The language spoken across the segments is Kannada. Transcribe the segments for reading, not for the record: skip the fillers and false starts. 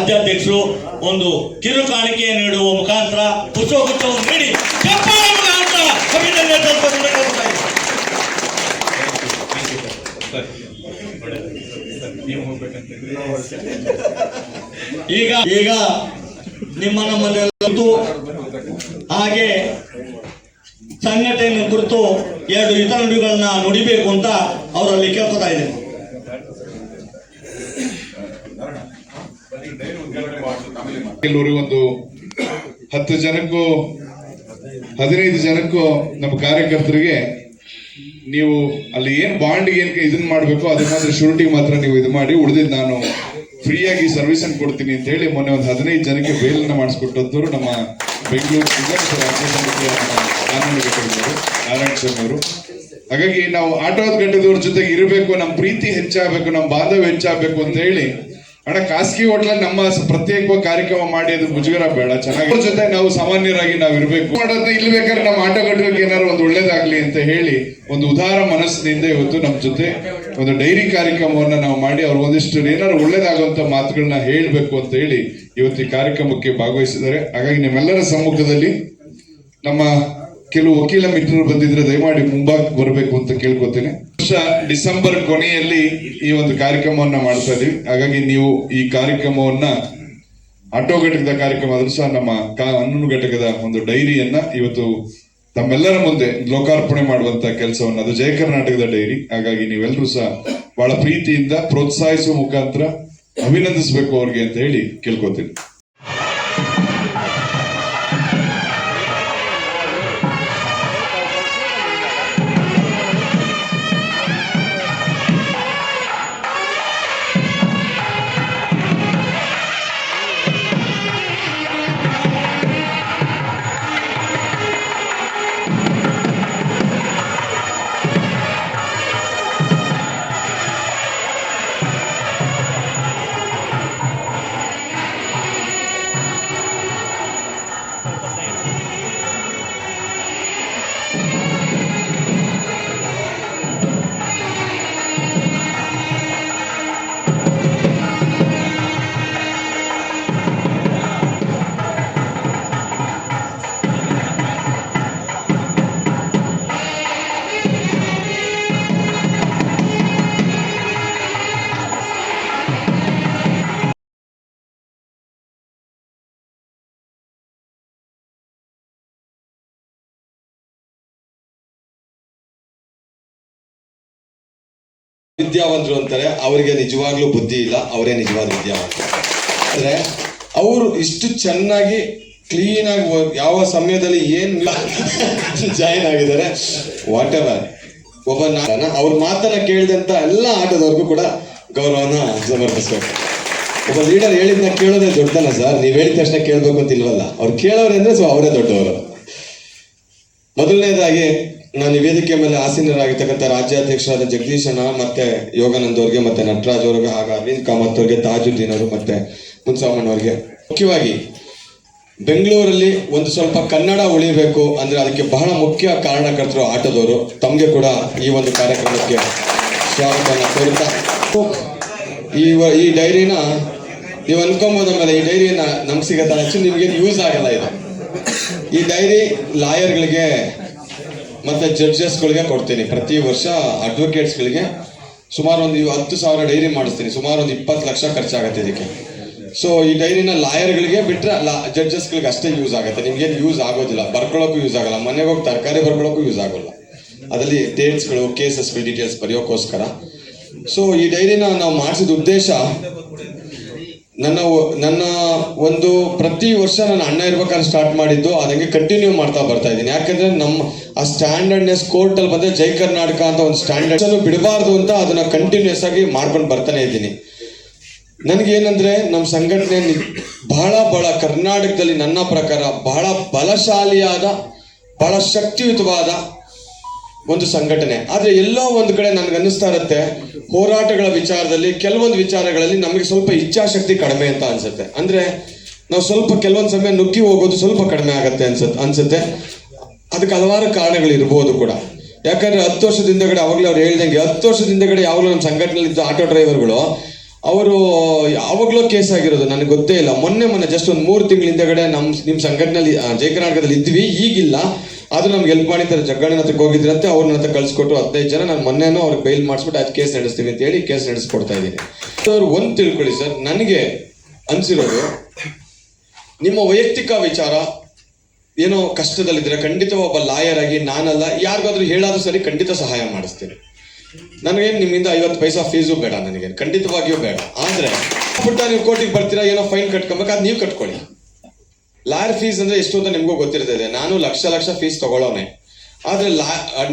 ರಾಜ್ಯಾಧ್ಯಕ್ಷರು ಒಂದು ಕಿರು ಕಾಣಿಕೆ ನೀಡುವ ಮುಖಾಂತರ ಪುಷ್ಪಗುಚ್ಛವನ್ನು ನೀಡಿ ಚಪ್ಪಾಳೆ ಮುಖಾಂತರ ಅಭಿನಂದನೆ ಸಲ್ಲಿಸಬೇಕಾಗುತ್ತದೆ. ಈಗ ನಮ್ಮನ್ನೆಲ್ಲ ಹಾಗೆ ಸಂಘಟನೆ ಕುರಿತು 2 ಹಿತ ನುಡಿಗಳನ್ನ ನುಡಿಬೇಕು ಅಂತ ಅವರಲ್ಲಿ ಕೇಳ್ಕೊತಾ ಇದ್ದೇನೆ. ಒಂದು 10 ಜನಕ್ಕೂ 15 ಜನಕ್ಕೂ ನಮ್ಮ ಕಾರ್ಯಕರ್ತರಿಗೆ ನೀವು ಅಲ್ಲಿ ಏನ್ ಬಾಂಡ್ಗೆ ಏನ್ ಇದನ್ನ ಮಾಡ್ಬೇಕು ಅದನ್ನ ಮಾತ್ರ ಶೂರಿಟಿ ಮಾತ್ರ ನೀವು ಇದು ಮಾಡಿ, ಉಳಿದಿದ್ದು ನಾನು ಫ್ರೀಯಾಗಿ ಸರ್ವಿಸ್ ಅನ್ನು ಕೊಡ್ತೀನಿ ಅಂತ ಹೇಳಿ ಮೊನ್ನೆ ಒಂದು 15 ಜನಕ್ಕೆ ಬೇಲನ್ನ ಮಾಡಿಸ್ಕೊಟ್ಟಂತವ್ರು ನಮ್ಮ ಬೆಂಗಳೂರು ರಾಜ್ಯ ಸಮಿತಿಯ ನಾರಾಯಣ ಸ್ವಾಮಿ ಅವರು. ಹಾಗಾಗಿ ನಾವು ಆಟೋದ ಗಂಟೆದವ್ರ ಜೊತೆಗೆ ಇರಬೇಕು, ನಮ್ಮ ಪ್ರೀತಿ ಹೆಚ್ಚಾಗಬೇಕು, ನಮ್ಮ ಬಾಂಧವ್ಯ ಹೆಚ್ಚಾಗಬೇಕು ಅಂತ ಹೇಳಿ ಅಣ್ಣ ಖಾಸಗಿ ಹೋಟ್ಲಲ್ಲಿ ನಮ್ಮ ಪ್ರತ್ಯೇಕವಾಗಿ ಕಾರ್ಯಕ್ರಮ ಮಾಡಿ ಅದು ಮುಜುಗರ ಬೇಡ, ಚೆನ್ನಾಗಿ ಜೊತೆ ನಾವು ಸಾಮಾನ್ಯರಾಗಿ ನಾವು ಇರಬೇಕು ಮಾಡೋದನ್ನ ಇಲ್ಲಿ ಬೇಕಾದ್ರೆ ನಮ್ಮ ಆಟೋಗಳಿಗೆ ಏನಾದ್ರು ಒಂದು ಒಳ್ಳೇದಾಗ್ಲಿ ಅಂತ ಹೇಳಿ ಒಂದು ಉದಾರ ಮನಸ್ಸಿನಿಂದ ಇವತ್ತು ನಮ್ಮ ಜೊತೆ ಒಂದು ಡೈರಿ ಕಾರ್ಯಕ್ರಮವನ್ನ ನಾವು ಮಾಡಿ ಅವ್ರು ಒಂದಿಷ್ಟು ಏನಾದ್ರು ಒಳ್ಳೇದಾಗುವಂತ ಮಾತುಗಳನ್ನ ಹೇಳ್ಬೇಕು ಅಂತ ಹೇಳಿ ಇವತ್ತು ಈ ಕಾರ್ಯಕ್ರಮಕ್ಕೆ ಭಾಗವಹಿಸಿದ್ದಾರೆ. ಹಾಗಾಗಿ ನಿಮ್ಮೆಲ್ಲರ ಸಮ್ಮುಖದಲ್ಲಿ ನಮ್ಮ ಕೆಲವು ವಕೀಲ ಮಿತ್ರರು ಬಂದಿದ್ರೆ ದಯಮಾಡಿ ಮುಂಭಾಗ ಬರಬೇಕು ಅಂತ ಕೇಳ್ಕೊತೇನೆ. ಡಿಸೆಂಬರ್ ಕೊನೆಯಲ್ಲಿ ಈ ಒಂದು ಕಾರ್ಯಕ್ರಮವನ್ನ ಮಾಡ್ತಾ ಇದೀವಿ. ಹಾಗಾಗಿ ನೀವು ಈ ಕಾರ್ಯಕ್ರಮವನ್ನ ಆಟೋ ಘಟಕದ ಕಾರ್ಯಕ್ರಮ ಆದ್ರೂ ಸಹ ನಮ್ಮ ಹನ್ನೊಂದು ಘಟಕದ ಒಂದು ಡೈರಿಯನ್ನ ಇವತ್ತು ತಮ್ಮೆಲ್ಲರ ಮುಂದೆ ಲೋಕಾರ್ಪಣೆ ಮಾಡುವಂತ ಕೆಲಸವನ್ನ, ಅದು ಜಯ ಕರ್ನಾಟಕದ ಡೈರಿ. ಹಾಗಾಗಿ ನೀವೆಲ್ಲರೂ ಸಹ ಬಹಳ ಪ್ರೀತಿಯಿಂದ ಪ್ರೋತ್ಸಾಹಿಸುವ ಮುಖಾಂತರ ಅಭಿನಂದಿಸಬೇಕು ಅವ್ರಿಗೆ ಅಂತ ಹೇಳಿ ಕೇಳ್ಕೊತೀನಿ. ವಿದ್ಯಾವಂತರು ಅಂತಾರೆ, ಅವರಿಗೆ ನಿಜವಾಗ್ಲೂ ಬುದ್ಧಿ ಇಲ್ಲ, ಅವರೇ ನಿಜವಾದ ವಿದ್ಯಾವಂತರು. ಅಂದ್ರೆ ಅವರು ಇಷ್ಟು ಚೆನ್ನಾಗಿ ಕ್ಲೀನ್ ಆಗಿ ಯಾವ ಸಮಯದಲ್ಲಿ ಏನ್ ಜಾಯಿನ್ ಆಗಿದ್ದಾರೆ, ವಾಟ್ ಎವರ್. ಒಬ್ಬ ಅವ್ರ ಮಾತನ್ನ ಕೇಳಿದಂತ ಎಲ್ಲ ಆಟದವ್ರಿಗೂ ಕೂಡ ಗೌರವನ ಸಮರ್ಪಿಸ್ಬೇಕು. ಒಬ್ಬ ಲೀಡರ್ ಹೇಳಿದ್ನ ಕೇಳೋದೇ ದೊಡ್ಡದಲ್ಲ ಸರ್, ನೀವ್ ಹೇಳಿದ ತಕ್ಷಣ ಕೇಳ್ಬೇಕು ಅಂತ ಇಲ್ವಲ್ಲ, ಅವ್ರು ಕೇಳೋರೆ ಅಂದ್ರೆ ಸೊ ಅವರೇ ದೊಡ್ಡವರು. ಮೊದಲನೇದಾಗಿ ನಾನು ವೇದಿಕೆ ಮೇಲೆ ಆಸೀನರಾಗಿರ್ತಕ್ಕಂಥ ರಾಜ್ಯಾಧ್ಯಕ್ಷರಾದ ಜಗದೀಶನ ಮತ್ತೆ ಯೋಗಾನಂದ್ ಅವ್ರಿಗೆ ಮತ್ತೆ ನಟರಾಜ್ ಅವ್ರಿಗೆ ಹಾಗೂ ಅರವಿಂದ್ ಕಾಮತ್ ಅವ್ರಿಗೆ, ತಾಜುದ್ದೀನ್ ಅವರು ಮತ್ತೆ ಮುನ್ಸಾಮಣ್ಣ ಅವ್ರಿಗೆ, ಮುಖ್ಯವಾಗಿ ಬೆಂಗಳೂರಲ್ಲಿ ಒಂದು ಸ್ವಲ್ಪ ಕನ್ನಡ ಉಳಿಬೇಕು ಅಂದ್ರೆ ಅದಕ್ಕೆ ಬಹಳ ಮುಖ್ಯ ಕಾರಣಕರ್ತರು ಆಟೋದವರು. ತಮಗೆ ಕೂಡ ಈ ಒಂದು ಕಾರ್ಯಕ್ರಮಕ್ಕೆ ಸ್ವಾಗತವನ್ನು ಕೋರುತ್ತಾ, ಈ ಡೈರಿನ ನೀವು ಅನ್ಕೊಂಬೋದ ಮೇಲೆ ಈ ಡೈರಿನ ನಮ್ಗೆ ಸಿಗತ್ತಲ್ಲ, ಆಕ್ಚುಲಿ ನಿಮ್ಗೇನು ಯೂಸ್ ಆಗಲ್ಲ ಇದು. ಈ ಡೈರಿ ಲಾಯರ್ಗಳಿಗೆ ಮತ್ತೆ ಜಡ್ಜಸ್ಗಳಿಗೆ ಕೊಡ್ತೀನಿ. ಪ್ರತಿ ವರ್ಷ ಅಡ್ವೊಕೇಟ್ಸ್ಗಳಿಗೆ ಸುಮಾರು ಒಂದು 10,000 ಡೈರಿ ಮಾಡಿಸ್ತೀನಿ. ಸುಮಾರು ಒಂದು 20 ಲಕ್ಷ ಖರ್ಚಾಗತ್ತೆ ಇದಕ್ಕೆ. ಸೊ ಈ ಡೈರಿನ ಲಾಯರ್ಗಳಿಗೆ ಬಿಟ್ರೆ ಜಡ್ಜಸ್ಗಳಿಗೆ ಅಷ್ಟೇ ಯೂಸ್ ಆಗುತ್ತೆ, ನಿಮ್ಗೇನು ಯೂಸ್ ಆಗೋದಿಲ್ಲ, ಬರ್ಕೊಳ್ಳೋಕ್ಕೂ ಯೂಸ್ ಆಗಲ್ಲ, ಮನೆಗೆ ಹೋಗಿ ತರಕಾರಿ ಬರ್ಕೊಳ್ಳೋಕ್ಕೂ ಯೂಸ್ ಆಗೋಲ್ಲ. ಅದರಲ್ಲಿ ಡೇಟ್ಸ್ಗಳು, ಕೇಸಸ್ಗಳು, ಡೀಟೇಲ್ಸ್ ಬರೆಯೋಕ್ಕೋಸ್ಕರ. ಸೊ ಈ ಡೈರಿನ ನಾವು ಮಾಡಿಸಿದ ಉದ್ದೇಶ, ನನ್ನ ಒಂದು ಪ್ರತಿ ವರ್ಷ ನನ್ನ ಅಣ್ಣ ಇರ್ಬೇಕಾದ್ರೆ ಸ್ಟಾರ್ಟ್ ಮಾಡಿದ್ದು, ಅದಂಗೆ ಕಂಟಿನ್ಯೂ ಮಾಡ್ತಾ ಬರ್ತಾ ಇದ್ದೀನಿ. ಯಾಕಂದ್ರೆ ನಮ್ಮ ಆ ಸ್ಟ್ಯಾಂಡರ್ಡ್ನೆಸ್ ಕೋರ್ಟಲ್ಲಿ ಬಂದ್ರೆ ಜೈ ಕರ್ನಾಟಕ ಅಂತ ಒಂದು ಸ್ಟ್ಯಾಂಡರ್ಡ್ಸ್ ಬಿಡಬಾರ್ದು ಅಂತ ಅದನ್ನ ಕಂಟಿನ್ಯೂಸ್ ಆಗಿ ಮಾಡ್ಕೊಂಡು ಬರ್ತಾನೆ ಇದ್ದೀನಿ. ನನಗೇನಂದ್ರೆ ನಮ್ಮ ಸಂಘಟನೆ ಬಹಳ ಕರ್ನಾಟಕದಲ್ಲಿ ನನ್ನ ಪ್ರಕಾರ ಬಹಳ ಬಲಶಾಲಿಯಾದ, ಬಹಳ ಶಕ್ತಿಯುತವಾದ ಒಂದು ಸಂಘಟನೆ. ಆದ್ರೆ ಎಲ್ಲೋ ಒಂದು ಕಡೆ ನನ್ಗೆ ಅನ್ನಿಸ್ತಾ ಇರುತ್ತೆ, ಹೋರಾಟಗಳ ವಿಚಾರದಲ್ಲಿ ಕೆಲವೊಂದು ವಿಚಾರಗಳಲ್ಲಿ ನಮಗೆ ಸ್ವಲ್ಪ ಇಚ್ಛಾಶಕ್ತಿ ಕಡಿಮೆ ಅಂತ ಅನ್ಸುತ್ತೆ. ಅಂದ್ರೆ ನಾವು ಸ್ವಲ್ಪ ಕೆಲವೊಂದು ಸಮಯ ನುಗ್ಗಿ ಹೋಗೋದು ಸ್ವಲ್ಪ ಕಡಿಮೆ ಆಗತ್ತೆ ಅನ್ಸುತ್ತೆ. ಅದಕ್ಕೆ ಹಲವಾರು ಕಾರಣಗಳಿರ್ಬೋದು ಕೂಡ. ಯಾಕಂದ್ರೆ 10 ವರ್ಷದ ಹಿಂದಗಡೆ, ಅವಾಗಲೇ ಅವ್ರು ಹೇಳ್ದಂಗೆ 10 ವರ್ಷದ ಹಿಂದಗಡೆ ಯಾವಾಗಲೂ ನಮ್ಮ ಸಂಘಟನೆಯಲ್ಲಿ ಇದ್ದ ಆಟೋ ಡ್ರೈವರ್ಗಳು ಅವರು ಯಾವಾಗಲೂ ಕೇಸ್ ಆಗಿರೋದು, ನನಗೆ ಗೊತ್ತೇ ಇಲ್ಲ. ಮೊನ್ನೆ ಜಸ್ಟ್ ಒಂದು 3 ತಿಂಗಳ ಹಿಂದೆಗಡೆ ನಿಮ್ಮ ಸಂಘಟನೆಯಲ್ಲಿ ಜಯ ಕರ್ನಾಟಕದಲ್ಲಿ ಇದ್ವಿ, ಈಗಿಲ್ಲ. ಆದ್ರೂ ನಮ್ಗೆ ಹೆಲ್ಪ್ ಮಾಡಿದ್ದಾರೆ. ಜಗ್ಗಣ್ಣನ ಹತ್ರಕ್ಕೆ ಹೋಗಿದ್ರಂತೆ, ಅವ್ರನ್ನ ಹತ್ರ ಕಳ್ಸಿಕೊಟ್ಟು 15 ಜನ ನಾನು ಮೊನ್ನೆನೂ ಅವ್ರಿಗೆ ಬೈಲ್ ಮಾಡಿಸ್ಬಿಟ್ಟು ಅದು ಕೇಸ್ ನಡೆಸ್ತೀವಿ ಅಂತ ಹೇಳಿ ಕೇಸ್ ನಡೆಸ್ಕೊಡ್ತಾ ಇದ್ದೀನಿ. ಅವ್ರು ಒಂದು ತಿಳ್ಕೊಳ್ಳಿ ಸರ್, ನನಗೆ ಅನ್ಸಿರೋದು ನಿಮ್ಮ ವೈಯಕ್ತಿಕ ವಿಚಾರ ಏನೋ ಕಷ್ಟದಲ್ಲಿದ್ರೆ ಖಂಡಿತ ಒಬ್ಬ ಲಾಯರ್ ಆಗಿ ನಾನಲ್ಲ, ಯಾರಿಗಾದ್ರೂ ಹೇಳಾದ್ರೂ ಸರಿ ಖಂಡಿತ ಸಹಾಯ ಮಾಡಿಸ್ತೀನಿ. ನನಗೇನು ನಿಮ್ಮಿಂದ 50 ಪೈಸಾ ಫೀಸು ಬೇಡ, ನನಗೆ ಖಂಡಿತವಾಗಿಯೂ ಬೇಡ. ಆದ್ರೆ ಪುಟ್ಟ ನೀವು ಕೋರ್ಟಿಗೆ ಬರ್ತೀರಾ, ಏನೋ ಫೈನ್ ಕಟ್ಕೊಬೇಕು, ಅದು ನೀವು ಕಟ್ಕೊಳ್ಳಿ. ಲಾಯರ್ ಫೀಸ್ ಅಂದ್ರೆ ಎಷ್ಟು ಅಂತ ನಿಮ್ಗೂ ಗೊತ್ತಿರ್ತದೆ. ನಾನು ಲಕ್ಷ ಫೀಸ್ ತಗೊಳ್ಳೋನೆ. ಆದ್ರೆ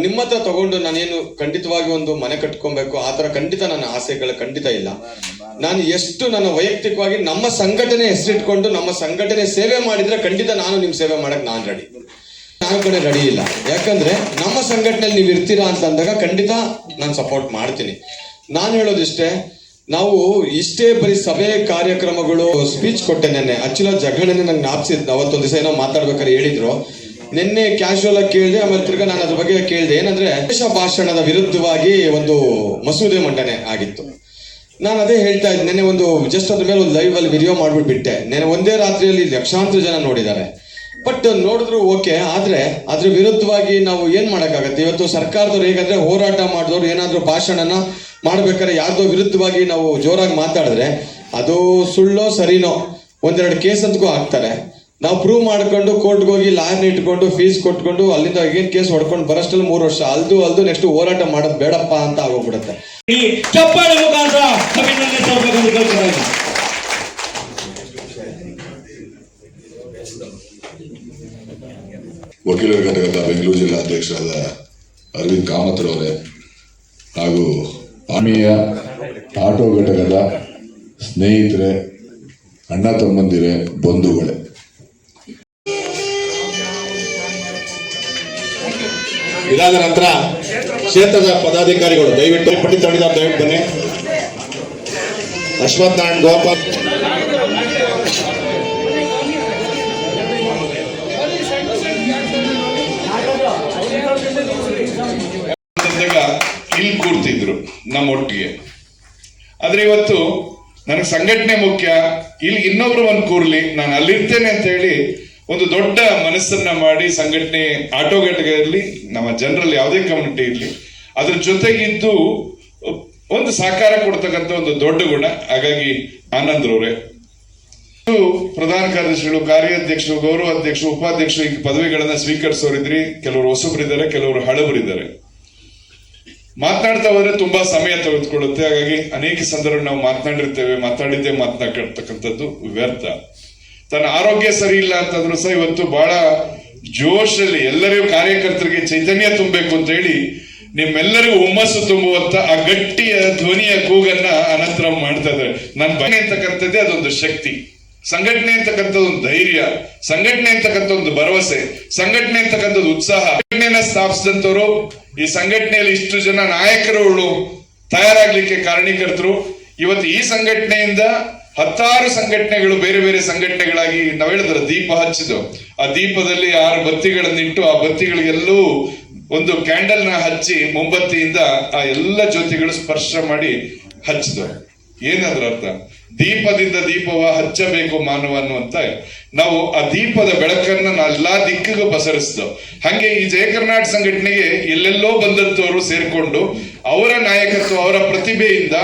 ನಿಮ್ಮ ಹತ್ರ ತಗೊಂಡು ನಾನೇನು ಖಂಡಿತವಾಗಿ ಒಂದು ಮನೆ ಕಟ್ಕೊಬೇಕು ಆ ಥರ ಖಂಡಿತ ನನ್ನ ಆಸೆಗಳು ಖಂಡಿತ ಇಲ್ಲ. ನಾನು ಎಷ್ಟು ನನ್ನ ವೈಯಕ್ತಿಕವಾಗಿ ನಮ್ಮ ಸಂಘಟನೆ ಹೆಸರಿಟ್ಕೊಂಡು ನಮ್ಮ ಸಂಘಟನೆ ಸೇವೆ ಮಾಡಿದ್ರೆ ಖಂಡಿತ ನಾನು ನಿಮ್ ಸೇವೆ ಮಾಡಕ್ ನಾನು ರೆಡಿ. ನಾನು ಕಡೆ ರೆಡಿ ಇಲ್ಲ, ಯಾಕಂದ್ರೆ ನಮ್ಮ ಸಂಘಟನೆಯಲ್ಲಿ ನೀವು ಇರ್ತೀರಾ ಅಂತ ಅಂದಾಗ ಖಂಡಿತ ನಾನು ಸಪೋರ್ಟ್ ಮಾಡ್ತೀನಿ. ನಾನು ಹೇಳೋದಿಷ್ಟೇ, ನಾವು ಇಷ್ಟೇ ಬರೀ ಸಭೆ ಕಾರ್ಯಕ್ರಮಗಳು ಸ್ಪೀಚ್ ಕೊಟ್ಟೆ ನೆನ್ನೆ. ಆಕ್ಚುಲಿ ಜಗಳನ್ನೇ ನಂಗೆ ಜ್ಞಾಪಿಸಿದ್, ಅವತ್ತೊಂದು ದಿವಸ ಏನೋ ಮಾತಾಡ್ಬೇಕಾದ್ರೆ ಹೇಳಿದ್ರು. ನಿನ್ನೆ ಕ್ಯಾಶುವಲ್ ಆಗಿ ಕೇಳಿದೆ, ಆಮೇಲೆ ತಿರ್ಗಾ ನಾನು ಅದ್ರ ಬಗ್ಗೆ ಕೇಳಿದೆ. ಏನಂದ್ರೆ ದೇಶ ಭಾಷಣದ ವಿರುದ್ಧವಾಗಿ ಒಂದು ಮಸೂದೆ ಮಂಡನೆ ಆಗಿತ್ತು. ನಾನು ಅದೇ ಹೇಳ್ತಾ ಇದ್ದೆ, ನೆನ್ನೆ ಒಂದು ಜಸ್ಟ್ ಅದ್ರ ಮೇಲೆ ಒಂದು ಲೈವ್ ಅಲ್ಲಿ ವಿಡಿಯೋ ಮಾಡ್ಬಿಟ್ಟು ಬಿಟ್ಟೆ. ನೆನ್ನೆ ಒಂದೇ ರಾತ್ರಿಯಲ್ಲಿ ಲಕ್ಷಾಂತರ ಜನ ನೋಡಿದ್ದಾರೆ. ಬಟ್ ನೋಡಿದ್ರು ಓಕೆ, ಆದ್ರೆ ಅದ್ರ ವಿರುದ್ಧವಾಗಿ ನಾವು ಏನ್ ಮಾಡಕ್ಕಾಗತ್ತೆ? ಇವತ್ತು ಸರ್ಕಾರದವ್ರು ಹೇಗಂದ್ರೆ ಹೋರಾಟ ಮಾಡಿದವ್ರು ಏನಾದ್ರೂ ಭಾಷಣನ ಮಾಡ್ಬೇಕಾದ್ರೆ ಯಾರ್ದೋ ವಿರುದ್ಧವಾಗಿ ನಾವು ಜೋರಾಗಿ ಮಾತಾಡಿದ್ರೆ ಅದು ಸುಳ್ಳೋ ಸರಿನೋ 1-2 ಕೇಸ್ ಅಂತಗೂ ಹಾಕ್ತಾರೆ. ನಾವು ಪ್ರೂವ್ ಮಾಡ್ಕೊಂಡು ಕೋರ್ಟ್ಗೆ ಹೋಗಿ ಲಾಯರ್ನ ಇಟ್ಕೊಂಡು ಫೀಸ್ ಕೊಟ್ಕೊಂಡು ಅಲ್ಲಿಂದ ಏನ್ ಕೇಸ್ ಹೊಡ್ಕೊಂಡು ಬರೋಷ್ಟಲ್ಲಿ 3 ವರ್ಷ ಅಲ್ದು ನೆಕ್ಸ್ಟ್ ಹೋರಾಟ ಮಾಡೋದು ಬೇಡಪ್ಪ ಅಂತ ಆಗೋಗ್ಬಿಡುತ್ತೆ. ಈ ಚಪ್ಪಾಳೆ ಮುಖಾಂತರ ಅಭಿನಂದನೆ ಸಲ್ಲಿಸಬೇಕೆಂದು ಕೇಳ್ತಾ ಇದ್ದೀನಿ. ವಕೀಲರ ಘಟಕದ ಬೆಂಗಳೂರು ಜಿಲ್ಲಾ ಅಧ್ಯಕ್ಷರಾದ ಅರವಿಂದ್ ಕಾಮತ್ ರವರೇ ಹಾಗೂ ಆತ್ಮೀಯ ಆಟೋ ಘಟಕದ ಸ್ನೇಹಿತರೆ, ಅಣ್ಣ ತಮ್ಮಂದಿರೇ, ಬಂಧುಗಳೇ, ಇದಾದ ನಂತರ ಕ್ಷೇತ್ರದ ಪದಾಧಿಕಾರಿಗಳು ದಯವಿಟ್ಟು ಪಟ್ಟಿ ತಗೊಂಡಿದ್ದಾರೆ, ದಯವಿಟ್ಟು ಬನ್ನಿ. ಅಶ್ವಥ್ ನಾರಾಯಣ್ ಗೋಪಾಲ್, ಇಲ್ಲಿ ಕೂರ್ತಿದ್ರು ನಮ್ಮೊಟ್ಟಿಗೆ. ಆದ್ರೆ ಇವತ್ತು ನನಗೆ ಸಂಘಟನೆ ಮುಖ್ಯ, ಇಲ್ಲಿ ಇನ್ನೊಬ್ರು ಒಂದು ಕೂರ್ಲಿ, ನಾನು ಅಲ್ಲಿರ್ತೇನೆ ಅಂತ ಹೇಳಿ ಒಂದು ದೊಡ್ಡ ಮನಸ್ಸನ್ನ ಮಾಡಿ ಸಂಘಟನೆ ಆಟೋ ಘಟಕದಲ್ಲಿ ನಮ್ಮ ಜನರಲ್ಲಿ ಯಾವುದೇ ಕಮ್ಯುನಿಟಿ ಇರಲಿ ಅದ್ರ ಜೊತೆಗಿದ್ದು ಒಂದು ಸಹಕಾರ ಕೊಡ್ತಕ್ಕಂಥ ಒಂದು ದೊಡ್ಡ ಗುಣ. ಹಾಗಾಗಿ ಆನಂದ್ರವ್ರೆ, ಪ್ರಧಾನ ಕಾರ್ಯದರ್ಶಿಗಳು, ಕಾರ್ಯಾಧ್ಯಕ್ಷರು, ಗೌರವ ಅಧ್ಯಕ್ಷರು, ಉಪಾಧ್ಯಕ್ಷರು ಈ ಪದವಿಗಳನ್ನ ಸ್ವೀಕರಿಸೋರಿದ್ರಿ. ಕೆಲವರು ಹೊಸಬರಿದ್ದಾರೆ, ಕೆಲವರು ಹಳಬರಿದ್ದಾರೆ. ಮಾತನಾಡ್ತಾ ಹೋದ್ರೆ ತುಂಬಾ ಸಮಯ ತೆಗೆದುಕೊಳ್ಳುತ್ತೆ. ಹಾಗಾಗಿ ಅನೇಕ ಸಂದರ್ಭ ನಾವು ಮಾತಾಡಿದ್ದೇ ಮಾತನಾಡ್ತಕ್ಕಂಥದ್ದು ವ್ಯರ್ಥ. ತನ್ನ ಆರೋಗ್ಯ ಸರಿ ಇಲ್ಲ ಅಂತಂದ್ರು ಸಹ ಇವತ್ತು ಬಹಳ ಜೋಶಲ್ಲಿ ಎಲ್ಲರಿಗೂ ಕಾರ್ಯಕರ್ತರಿಗೆ ಚೈತನ್ಯ ತುಂಬಬೇಕು ಅಂತ ಹೇಳಿ ನಿಮ್ಮೆಲ್ಲರಿಗೂ ಹುಮ್ಮಸ್ಸು ತುಂಬುವಂತ ಆ ಗಟ್ಟಿಯ ಧ್ವನಿಯ ಕೂಗನ್ನ ಅನಂತರ ಮಾಡ್ತಾ ಇದ್ದಾರೆ. ನನ್ನ ಬನ್ನಿ ಅಂತಕ್ಕಂಥದ್ದೇ ಅದೊಂದು ಶಕ್ತಿ. ಸಂಘಟನೆ ಅಂತಕ್ಕಂಥದ್ದು ಒಂದು ಧೈರ್ಯ, ಸಂಘಟನೆ ಅಂತಕ್ಕಂಥ ಒಂದು ಭರವಸೆ, ಸಂಘಟನೆ ಅಂತಕ್ಕಂಥದ್ದು ಉತ್ಸಾಹ. ಸಂಘಟನೆಯನ್ನ ಸ್ಥಾಪಿಸಿದಂಥವ್ರು, ಈ ಸಂಘಟನೆಯಲ್ಲಿ ಇಷ್ಟು ಜನ ನಾಯಕರುಗಳು ತಯಾರಾಗ್ಲಿಕ್ಕೆ ಕಾರಣೀಕರ್ತರು. ಇವತ್ತು ಈ ಸಂಘಟನೆಯಿಂದ 10 ಸಂಘಟನೆಗಳು ಬೇರೆ ಬೇರೆ ಸಂಘಟನೆಗಳಾಗಿ ನಾವು ಹೇಳಿದ್ರೆ ದೀಪ ಹಚ್ಚಿದ್ದು. ಆ ದೀಪದಲ್ಲಿ 6 ಬತ್ತಿಗಳನ್ನಿಟ್ಟು ಆ ಬತ್ತಿಗಳಿಗೆಲ್ಲೂ ಒಂದು ಕ್ಯಾಂಡಲ್ ನ ಹಚ್ಚಿ ಮೊಂಬತ್ತಿಯಿಂದ ಆ ಎಲ್ಲ ಜ್ಯೋತಿಗಳು ಸ್ಪರ್ಶ ಮಾಡಿ ಹಚ್ಚಿದ್ದು. ಏನಂದ್ರ ಅರ್ಥ? ದೀಪದಿಂದ ದೀಪವ ಹಚ್ಚಬೇಕು ಮಾನವ ಅನ್ನುವಂತ ನಾವು ಆ ದೀಪದ ಬೆಳಕನ್ನ ಎಲ್ಲಾ ದಿಕ್ಕಿಗೂ ಪಸರಿಸಿದ್ದು. ಹಾಗೆ ಈ ಜಯ ಕರ್ನಾಟಕ ಸಂಘಟನೆಗೆ ಎಲ್ಲೆಲ್ಲೋ ಬಂದಂತವರು ಸೇರ್ಕೊಂಡು ಅವರ ನಾಯಕತ್ವ, ಅವರ ಪ್ರತಿಭೆಯಿಂದ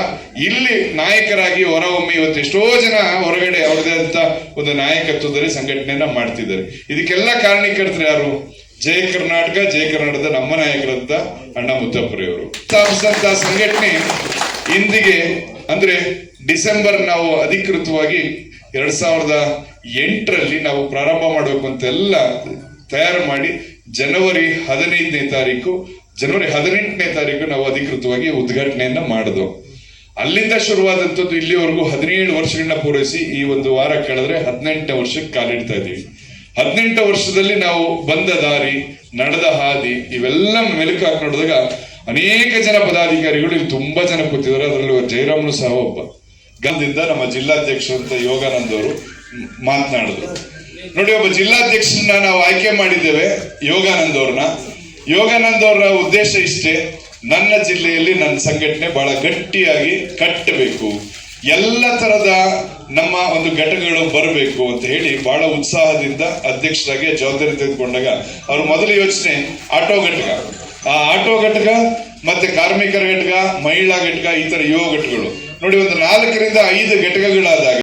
ಇಲ್ಲಿ ನಾಯಕರಾಗಿ ಹೊರಹೊಮ್ಮಿ ಇವತ್ತು ಎಷ್ಟೋ ಜನ ಹೊರಗಡೆ ಅವ್ರದೇ ಅಂತ ಒಂದು ನಾಯಕತ್ವದಲ್ಲಿ ಸಂಘಟನೆಯನ್ನ ಮಾಡ್ತಿದ್ದಾರೆ. ಇದಕ್ಕೆಲ್ಲ ಕಾರಣೀಕರ್ತರು ಯಾರು? ಜಯ ಕರ್ನಾಟಕದ ನಮ್ಮ ನಾಯಕರಂತ ಅಣ್ಣ ಮುತ್ತಪ್ಪರೆಯವರು ಸ್ಥಾಪಿಸಿದಂತ ಸಂಘಟನೆ ಇಂದಿಗೆ ಅಂದ್ರೆ ಡಿಸೆಂಬರ್ ನಾವು ಅಧಿಕೃತವಾಗಿ 2008ರಲ್ಲಿ ನಾವು ಪ್ರಾರಂಭ ಮಾಡಬೇಕು ಅಂತೆಲ್ಲ ತಯಾರು ಮಾಡಿ ಜನವರಿ 18ನೇ ತಾರೀಕು ನಾವು ಅಧಿಕೃತವಾಗಿ ಉದ್ಘಾಟನೆಯನ್ನ ಮಾಡಿದ್ವು. ಅಲ್ಲಿಂದ ಶುರುವಾದಂಥದ್ದು ಇಲ್ಲಿವರೆಗೂ 17 ವರ್ಷಗಳನ್ನ ಪೂರೈಸಿ ಈ ಒಂದು ವಾರ ಕಳೆದ್ರೆ 18ನೇ ವರ್ಷಕ್ಕೆ ಕಾಲಿಡ್ತಾ ಇದೀವಿ. 18 ವರ್ಷದಲ್ಲಿ ನಾವು ಬಂದ ದಾರಿ, ನಡೆದ ಹಾದಿ ಇವೆಲ್ಲ ಮೆಲುಕು ಹಾಕಿ ನೋಡಿದಾಗ ಅನೇಕ ಜನ ಪದಾಧಿಕಾರಿಗಳು ಇಲ್ಲಿ ತುಂಬಾ ಜನ ಕೂತಿದ್ದಾರೆ. ಅದರಲ್ಲಿ ಜಯರಾಮ್ನು ಸಹ ಒಬ್ಬ. ಗಂಧದಿಂದ ನಮ್ಮ ಜಿಲ್ಲಾಧ್ಯಕ್ಷರು ಅಂತ ಯೋಗಾನಂದ್ ಅವರು ಮಾತನಾಡಿದ್ರು. ನೋಡಿ, ಒಬ್ಬ ಜಿಲ್ಲಾಧ್ಯಕ್ಷರನ್ನ ನಾವು ಆಯ್ಕೆ ಮಾಡಿದ್ದೇವೆ, ಯೋಗಾನಂದ್ ಅವ್ರನ್ನ. ಯೋಗಾನಂದ್ ಅವರ ಉದ್ದೇಶ ಇಷ್ಟೇ, ನನ್ನ ಜಿಲ್ಲೆಯಲ್ಲಿ ನನ್ನ ಸಂಘಟನೆ ಬಹಳ ಗಟ್ಟಿಯಾಗಿ ಕಟ್ಟಬೇಕು. ಎಲ್ಲ ತರದ ನಮ್ಮ ಒಂದು ಘಟಕಗಳು ಬರಬೇಕು ಅಂತ ಹೇಳಿ ಬಹಳ ಉತ್ಸಾಹದಿಂದ ಅಧ್ಯಕ್ಷರಾಗಿ ಜವಾಬ್ದಾರಿ ತೆಗೆದುಕೊಂಡಾಗ ಅವ್ರ ಮೊದಲ ಯೋಚನೆ ಆಟೋ ಘಟಕ. ಆ ಆಟೋ ಘಟಕ ಮತ್ತೆ ಕಾರ್ಮಿಕರ ಘಟಕ, ಮಹಿಳಾ ಘಟಕ, ಈ ತರ ಯುವ ಘಟಕಗಳು ನೋಡಿ, ಒಂದು 4 ರಿಂದ 5 ಘಟಕಗಳಾದಾಗ